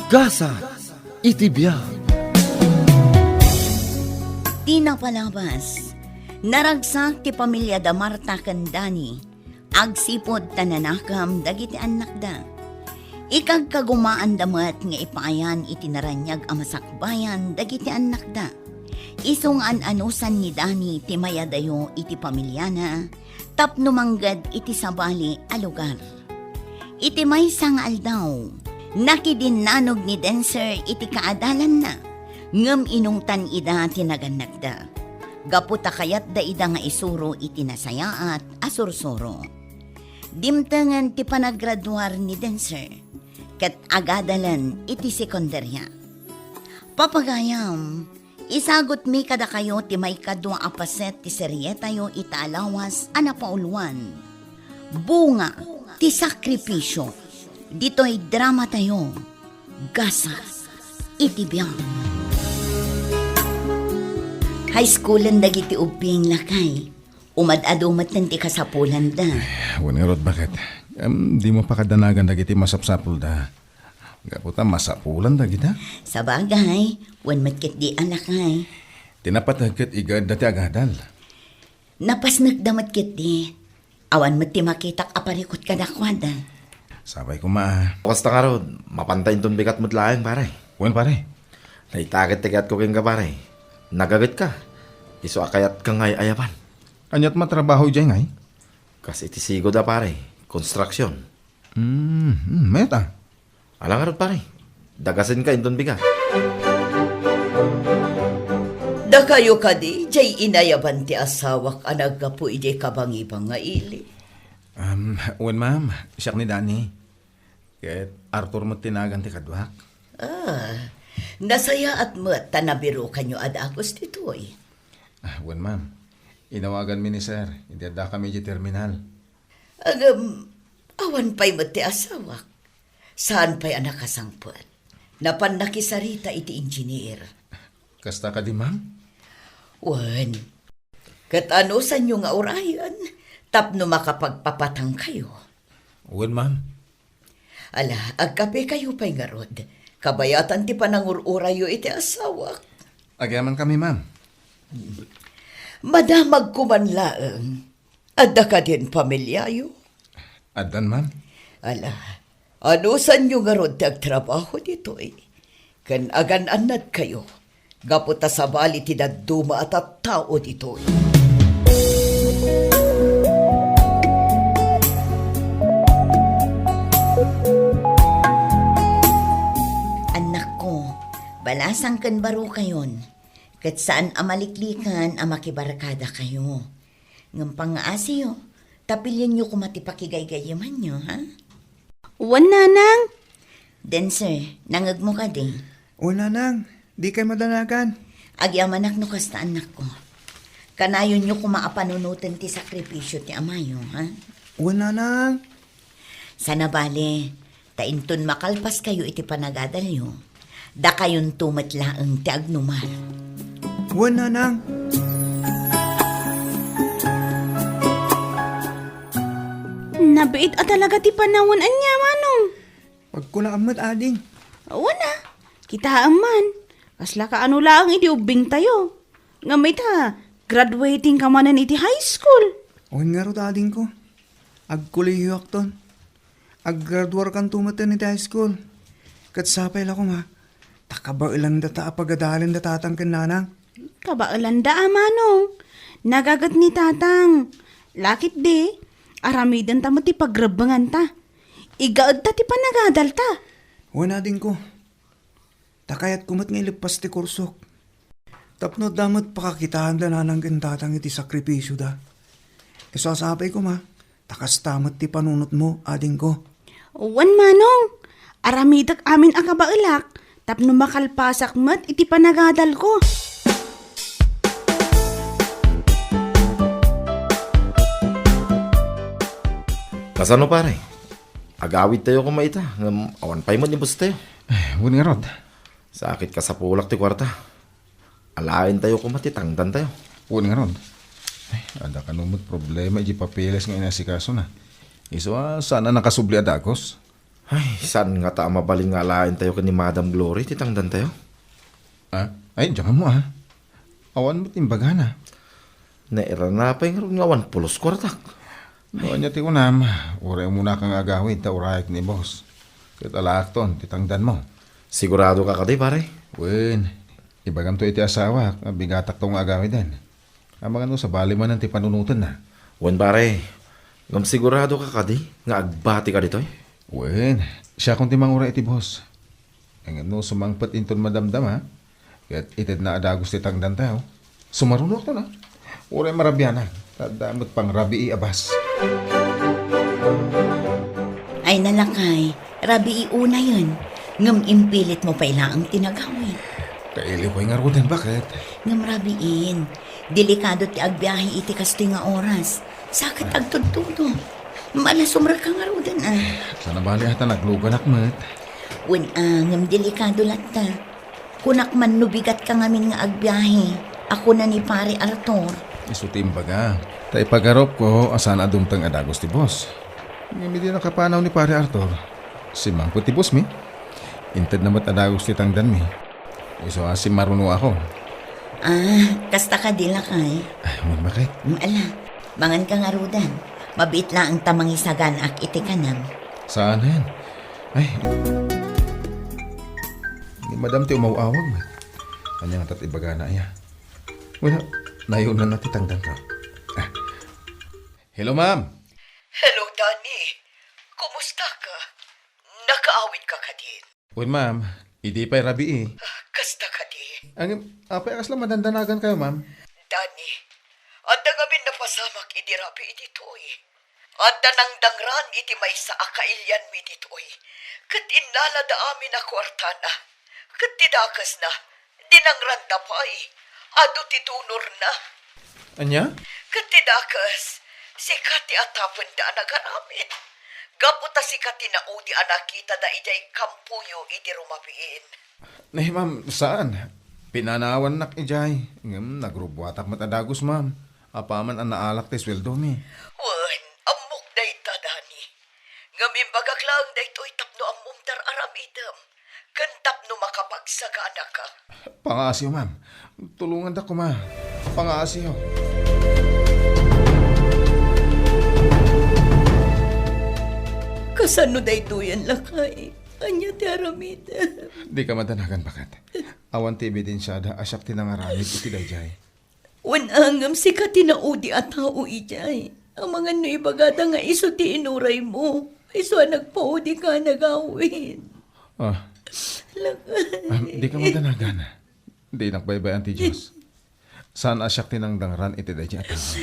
Gasa, itibiyang. Di na palabas, naragsak ti pamilya da Marta Candani, agsipod tananakam dagiti anak da. Ikag kagumaan damat nga ipayan itinaranyag amasakbayan dagiti anak da. Isong anusan ni Dani ti mayadayo iti pamilyana, tapno manggad iti sabali a lugar. Iti may sangal daw, nakidinanog ni Dancer iti kaadalan na, ngem inungtan ida tinaganagda. Gaputa kayat da ida nga isuro iti nasayaat asursuro. Dimtengan ti panagraduar ni Dancer, ket agadalan iti sekundarya. Papagayam, isagot mi kada kayo ti may kadwa apaset ti seryetayo italawas anapauluan. Bunga ti sakripisyo, dito'y drama tayo, gasa, itibiyang. High schoolan dagiti ubing lakay. Umad-adumat nanti kasapulan da. Wala rod, bakit? Di mo pa kadanagan dagiti masapsapul da. Gaputa masapulan dagita. Sa bagay, wan matkit di alakay. Tinapat hagkat igad dati agadal. Napas nagdamat kit di. Awan mat ti makitak aparikot kadakwada. Sabay ko ma. Basta ka rod, mapantayin ton bigat mo't laeng, pare. Wen pare. Naitakit-tigat ko king ka, pare. Nagagat ka. Iso akayat ka ngay ayapan. Anyat matrabaho dyan ngay? Kasi itisigo da, pare. Construction. Meta. Alang nga rod, pare. Dagasin ka inton bigat. Da kayo kadi, jay inayaban ti asawak anag ka po ijay kabangibang nga ili. Wen ma'am, siyak ni Dani. Ket Arthur mo tinagan ti kadwak. Nasaya at mat tanabiro kanyo adagos ditoy. Wen ma'am, inawagan mi ni sir. Hindi da kami di terminal. Awan pa'y mat ti asawak. Saan pa'y anak kasangpot? Napan nakisarita iti engineer. Kasta ka di ma'am? Wan, kat ano sa inyo nga orayan, tapno makapagpapatang kayo. Wen ma'am. Ala, agkape kayo pa'y ngarod. Kabayatan ti panangururayo iti asawak. Agyaman kami ma'am. Madamag kumanlaang. Adda ka din pamilyayo. Adan ma'am. Ala, ano sa inyo ngarod tagtrabaho dito eh? Kan agan-anad kayo. Gaputa sa bali ti daduma at tao dito eh. Anak ko, balasang kan baro kayon. Kat saan amaliklikan ang makibarakada kayo. Ng pang-aasiyo, tapilyan nyo kumatipakigay-gayaman nyo, ha? Wan nanang. Dancer, nangag mo ka din. Una nang, di kay madanagan. Agyamanak no kasta anak ko. Kanayon nyo kumaapanunutan ti sakripisyo ti amayo, ha? Una nang. Sana bale, tainton makalpas kayo iti panagadalyo. Da kayon tumatlaang ti agnuman. Una nang. Nabiit at talaga ti panawon anya manong. Pag ko na amat ading. Wana, kita aman. Kasla ka ano lang iti ubing tayo. Nga may ta, graduating ka manan iti high school. Oin nga ro ading ko. Agkuliyo akton. Aggraduar kan tumatan ni high school. Katsapay la ko ma. Takabailan data apagadalin datatang kananang. Kabaalan da manong. Nagagat ni tatang. Lakit di, aramidan ta mo ti pagrabangan ta. Igaad ta ti panagadal ta. Wana din ko. Takayat kumat nga ilipas ti kursok. Tapno damot pakakitahan da nanang kintatang iti sakripisyo da. Isasapay ko ma. Takas tamot ti panunot mo, ading ko. Wan manong. Aramidak amin ang kabailak. Tapno makalpasak mat iti panagadal ko. Kasano, pare? Agawid tayo kumaita. Awan pa'y mo nibus tayo. Wen nga rod. Sakit ka sa pulak ti kwarta. Alain tayo kumatitangdan tayo. Wen nga rod. Ada ka numot problema, iji papeles nga inasikaso na. Iso sana nakasubli adagos. Ay, saan nga ta mabaling nga lain tayo ni Madam Glory, titangdan tayo? Ah, ay, diyan mo Awan mo timbaga na. Naira na pa yung ngawan pulos kwartak. Doon niya ti unam, uray muna kang agawin ta urayek ni boss. Katalak ton, titangdan mo. Sigurado ka kadi, pare? Wen, ibagam to iti asawa, bigatak tong agawin din. Ang mga no, sa bali man ang ti panunutan na. Wan, pare. Ngam sigurado ka kadi, nga agbati ka dito eh. Wen, siya kung timang uray iti boss. Ang no, sumangpat inton madamdam ha. Kaya't itid na adagos ti tangdan tayo. Sumarunok to na. Uray marabyanan. Tadamot pang rabi iabas. Ay nalakay, rabi iuna yun. Ngam impilit mo pa ang tinagawin. Kaili ko yung arudan, bakit? Ngam rabiin, delikado ti agbiyahe iti kastoy nga oras. Sakit agtudtudo. Malasumra ka nga rudan Sana bali ata nagluganak mat. Ngam delikado latta. Kunak man nubigat ka ngamin nga agbiyahe. Ako na ni pare Arthur. Isutim baga. Ta ipagarop ko asan adumtang adagos ti boss. Ngami di nakapanaw ni pare Arthur. Si Mangko ti boss mi. Inted namat adagos ti tangdan mi. Iso si maruno ako. Kasta ka dila kay. Ay, bakit? Ala, mangan ka nga rudan. Mabit lang ang tamang isagan ak iti kanam. Saan yan? Ay, ni madam ti umawawag mo. Kanya nga tatibaga na iya. Wala, nayunan na titangdan ka. Hello, ma'am. Hello, Danny. Kumusta ka? Nakaawit ka ka din. Uy, ma'am, hindi pa'y rabi eh. Kasta ka din. Ang apay akas lang madandanagan kayo, ma'am. Danny, anda ngamin napasamak idirapi iti toy. Anda nang dangran iti may sa akailyan mi ditoy. Kat inlalada amin na kwartana. Kat tidakas na. Dinangranda pa eh. Ado titunor na. Anya? Kat tidakas. Si Kati atapon da nagaramit. Gaputa si Kati na udi anakita da ijay kampuyo iti rumapiin. Nay, ma'am, saan? Pinanawan nak ijay. Nagrubwatak matadagos, ma'am. Apaman ang naalak ti sweldo mi. Wan, amok day tadani. Ngamin bagaklang day to'y tapno among dar aramidam. Kan tapno makapagsagana ka. Pangasyo, ma'am. Tulungan da ko, ma. Pangasyo. Kasano day to'yan lakay? Anya ti aramidam. Di ka madanagan, bakit? Awan ti ebidensyada asyak tinangaramid iti dayjay. Wan angam si Kati na udi at tao ijay. Ang mga naibagada nga iso ti inuray mo. Iso nagpaudi ka nagawin. Di ka madanagan. Di nakbaybayan ti Diyos. Saan asyak tinangdangran iti dayjay at tao?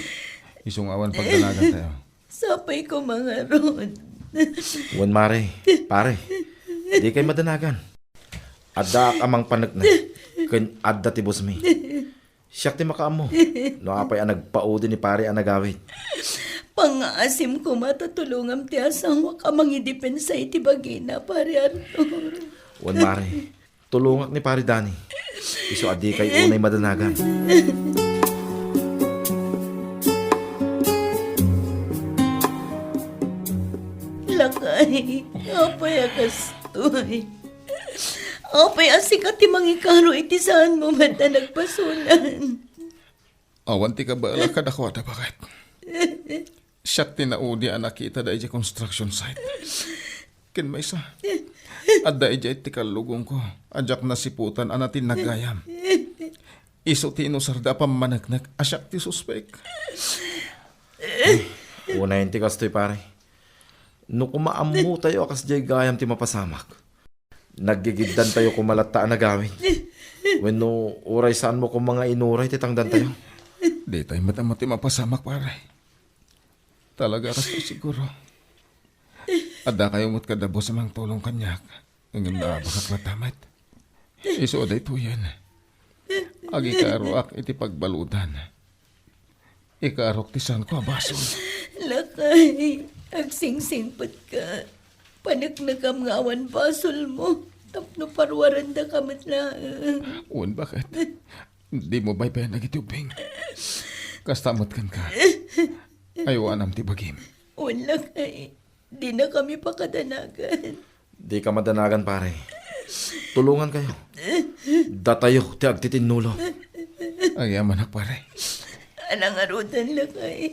Isong awan pagdanagan tayo. Sapay ko mga ron. Wan, mare. Pare. Di kay madanagan. Adda amang panagna. Kan adda ti boss mi. Siyak ti makaamo. No apay ang nagpaudi ni pare ang nagawit. Pangaasim ko matatulungam ti asawa ka mangidepensa iti bagina, pare Arthur. Wan, mare. Tulungak ni pare Danny. Iso adi kay unay madanagan. Lakay, apay akastoy. Apay asikat ti mangikaro iti saan mo mata nagpasulan. Awan ti ka ba alakad ako at bakit? Siyak tinaudi ang nakita da iti construction site. Kin may isa. At da iti kalugong ko. Adyak na siputan anatin nagayam. Iso ti inusarda pa managnak. Asyak ti suspek. Unayin ti kastoy pare. No kumaamu tayo akas jay gayam ti mapasamak. Naggigiddan tayo kumalata na gawin. When no uray saan mo kung mga inuray titangdan tayo. Di tayo matamati mapasamak pare. Talaga kasi siguro. Ada kayo mo't kadabo sa mga tulong kanyak. Ngayon na bakaklatamat. Iso day to yan. Agi karoak iti pagbaludan. Ikarok tisan ko abason. Lakay, agsingsingpot ka. Panaknakam nga awan basol mo. Tapno parwaranda kamat na. Uwan, bakit? Di mo ba'y pa nagitubing? Kastamot kan ka. Ayaw anam ti bagim. Uwan lakay, di na kami pakadanagan. Di ka madanagan, pare. Tulungan kayo. Datayo, ti agtitinulo. Ay, manak pare. Anang arudan lang ay.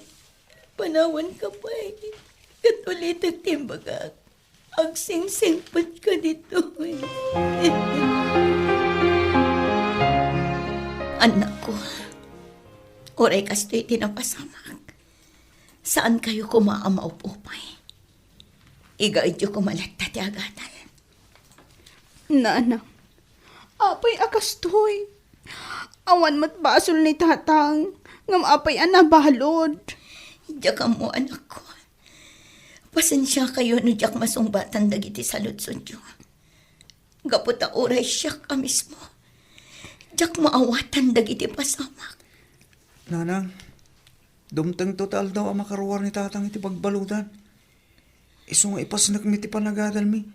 Panawan ka pa eh. Katulitan timbaga. Ang sing-singpat ka dito eh. Anak ko, oray kasto'y tinapasamak. Saan kayo kumaamaw upay? Igaid yung kumalat ti agatan. Nana, apay akastoy. Awan mat basol ni tatang, ngam apay anabalod. Diyak mo anak ko. Pasensya kayo no diyak masungbatan dagiti saludsod yo. Gaputa oray siya ka mismo. Diyak maawatan dagiti pasamak. Nanang, dumtang total daw ang makaruwar ni tatang iti pagbaludan. Iso nga ipasnak mi ti panagadal mi.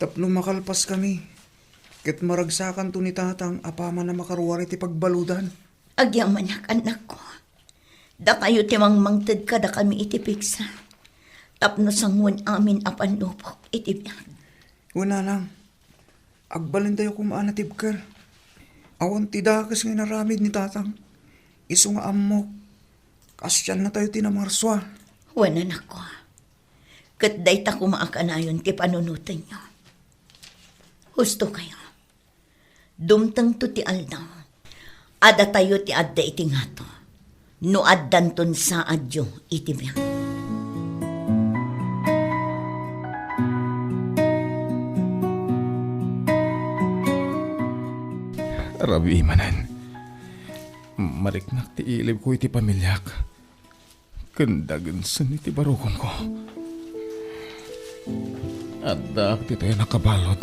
Tapno makalpas kami. Ket maragsakan to ni tatang apama na makaruwar iti pagbaludan. Agyamanak anak ko. Da kayo timang mangted ka da kami iti piksa. Tapno sangun amin apan lupok iti biyan. Una lang, agbalin tayo kumaan na tibker. Awan ti dakas nga naramid ni tatang. Iso nga amok. Kasyan na tayo tinamarswa. Wana na ko. Kat day ta kumaakanayon ti panunutan nyo. Husto kayo. Dumtang to ti aldaw. Ada tayo ti adda iti ngato. No addanton sa adyo iti biyan. Rabi imanan. Mariknak ti ilib ko iti pamilyak. Kandagan san iti barukong ko. Adda ti tayo nakabalod.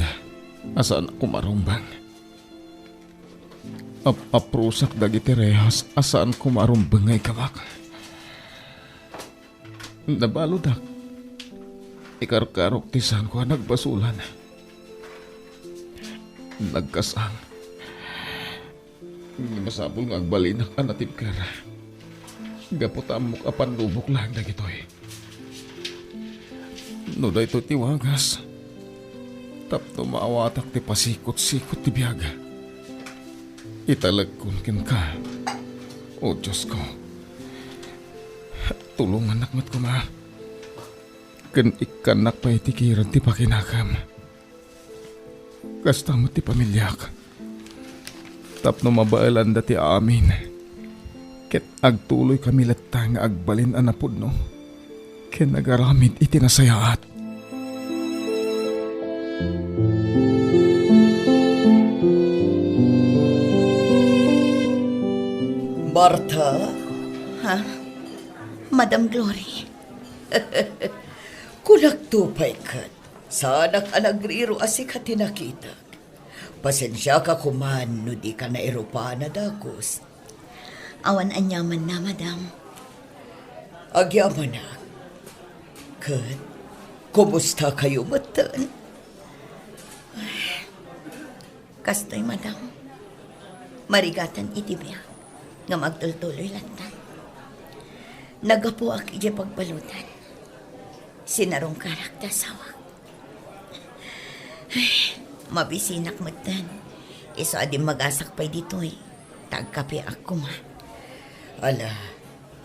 Asaan ako marumbang. Aprusak dagiti rehas. Asaan ko marumbang ngay kawak. Nabalodak. Ikarkarok ti saan ko nagbasulan. Nagkasang. Masapul nga agbalinak anatip ka. Gaputam mo kapan lubok lang na gito'y. No da ito tiwagas. Tapno maawatak ti pasikot-sikot ti biyaga. Italagkun kin ka. O Diyos ko. Tulungan nakmat ko ma. Kan ikanak pa itikiran ti pakinakam. Kasta mo ti pamilyak. Tapno mabailan dati amin. Ket agtuloy kami latang agbalin anapod no. Ken nagaramid itinasayaat. Martha? Ha? Madam Glory. Kunak tupay kat. Sanak anagriro asi ka tinakita. Pasensya ka kuman no di ka na eropa na dakos. Awan anyaman na, madam. Agyaman na. Kat, kumusta kayo matan? Kastoy, madam. Marigatan itibya. Nga magtultuloy latan. Nagapo ak ije pagbalutan. Sinarong karakta sawak. Mabisinak matan. Iso adim magasak pa'y dito'y. Tagkapi ako ma. Ala,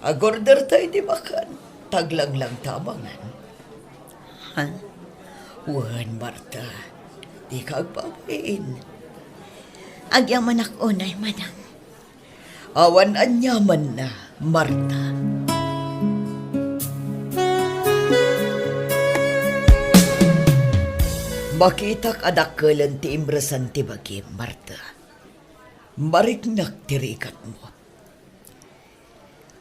agorder tayo di makan. Taglang lang tabangan. Ha? Wan, Marta. Di ka agpapain. Agyaman ako unay, madam. Awan anyaman na, Marta. Makitak adakkelan ti imbrasan ti bagi, Marta. Mariknak ti rikat mo.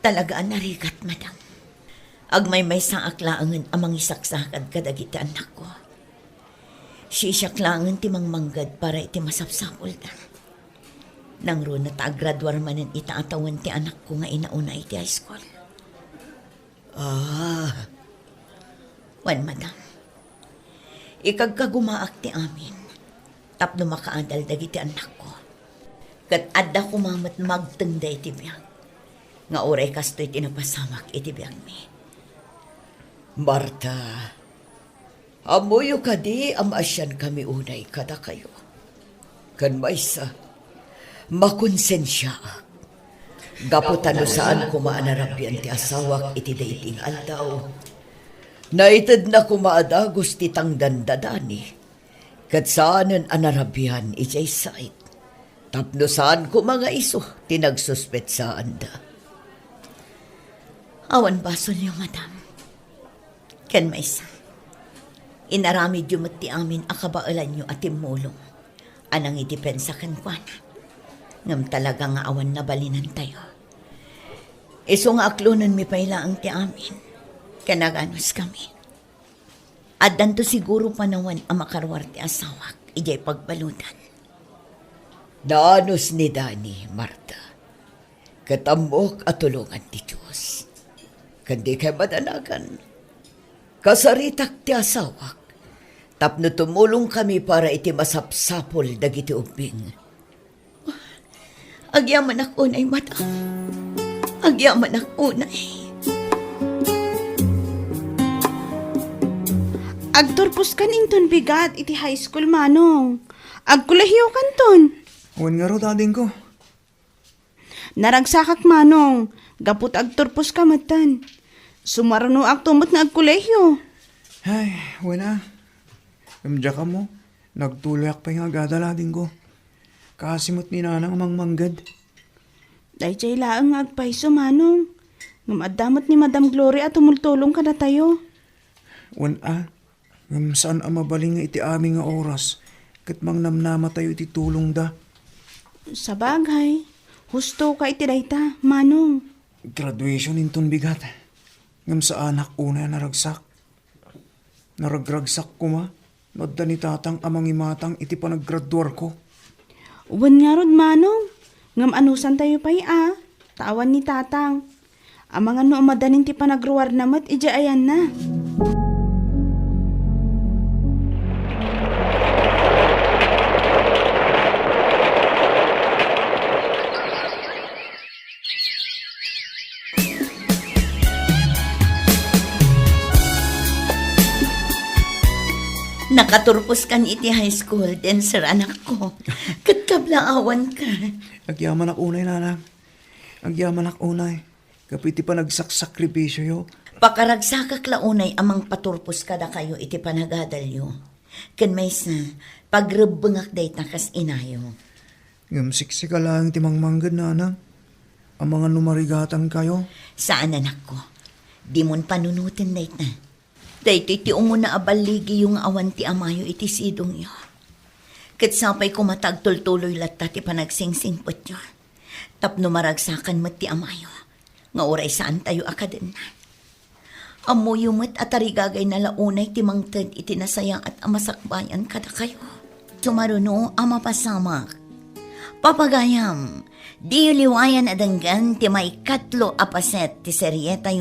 Talagaan narigat, madam. Agmay-may sa aklaangan amang isaksakad kadagiti anak ko. Sisaklangan ti mangmanggad para iti masapsapol da. Nang ro na taagradwar manen itaatawan ti anak ko nga inauna iti high school. Ah, Wan, madam. Ikagkagumaak ti amin. Tapno makaadal dagiti anak ko. Kat adda kumamat magtengda iti biyang. Nga oray kasto'y tinapasamak iti biyang mi. Marta, Amoyo ka di, amasyan kami unay kada kayo. Kan maysa, makonsensya. Gaputan no saan kumaanarabyan ti asawak iti dating aldaw. Naitid na kumaadagos ti tangdan dadani. Kat saanan anarabyan ijay sait. Tapno saan ko mga iso, tinagsuspet saan da. Awan basol niyo, madam. Ken maysa. Inaramid yu ti amin akabaalan nyo at timulong. Anang idepensa kan kwana. Ngam talaga nga awan na balinan tayo. Iso nga aklunan mi pailaang ti amin. Kanaganos kami. At danto siguro panawan ang makarwar ti asawak. Ijay pagbalutan. Naanos ni Dani, Marta. Katambok at tulungan ti Diyos. Kandi kay madanagan. Kasaritak ti asawak. Tapno tumulong kami para iti masapsapol dagiti ubing. Agyaman ako unay, madam. Agyaman ako unay. Agturpos kan inton bigat iti high school manong. Agkulahyo kanton. Huwag nga ro, dading ko. Naragsakak manong. Gaput agturpos ka matan. Sumarano agtumot na agkulahyo. Ay, wala. Kamdya ka mo, nagtulayak pa yung agadalading ko. Kasimot ni nanang manggad. Dahil jay laang nga agpaiso manong. Ngamadamot ni Madam Gloria at tumultulong ka na tayo. Wala. Saan ang mabaling nga iti aming nga oras. Kat mang namnama tayo iti tulong da. Sa bagay, husto ka iti dayta, manong. Graduation inton bigat. Ngam sa anak una naragsak. Naragragsak ko ma. Madda ni tatang amang imatang iti panaggraduar ko. Uwan nga rod, manong. Ngam anusan tayo pa'y Tawan ni tatang. Amang ano amadanin ti panagruwar namat, ija ayan na. Nakaturpos kan iti high school, den sir anak ko. Katkablaan ka. Agyaman ak unay nanang. Agyaman ak unay. Kapiti pa nagsakripisyo yo. Pakaragsakak launay amang paturpos kada kayo iti panagadalyo. Ken maysa, pagrebengak day takas inayo. Ngam siksika lang ti mangmanggad nanang. Ang mga numarigatan kayo. Saan anak ko? Di mon panunutin day na. Dahito iti umuna abaligi yung awan ti amayo iti sidong yo. Kat sapay kumatag tultuloy latta ti panagsingsingpot yo. Tapno maragsakan mat ti amayo. Nga oray saan tayo akaden na. Amoyo mat at arigagay na launay ti mangtad iti nasayang at amasakbayan kada kayo. Sumaruno ama pasamak. Papagayam, di liwayan adanggan ti may katlo apaset ti seryeta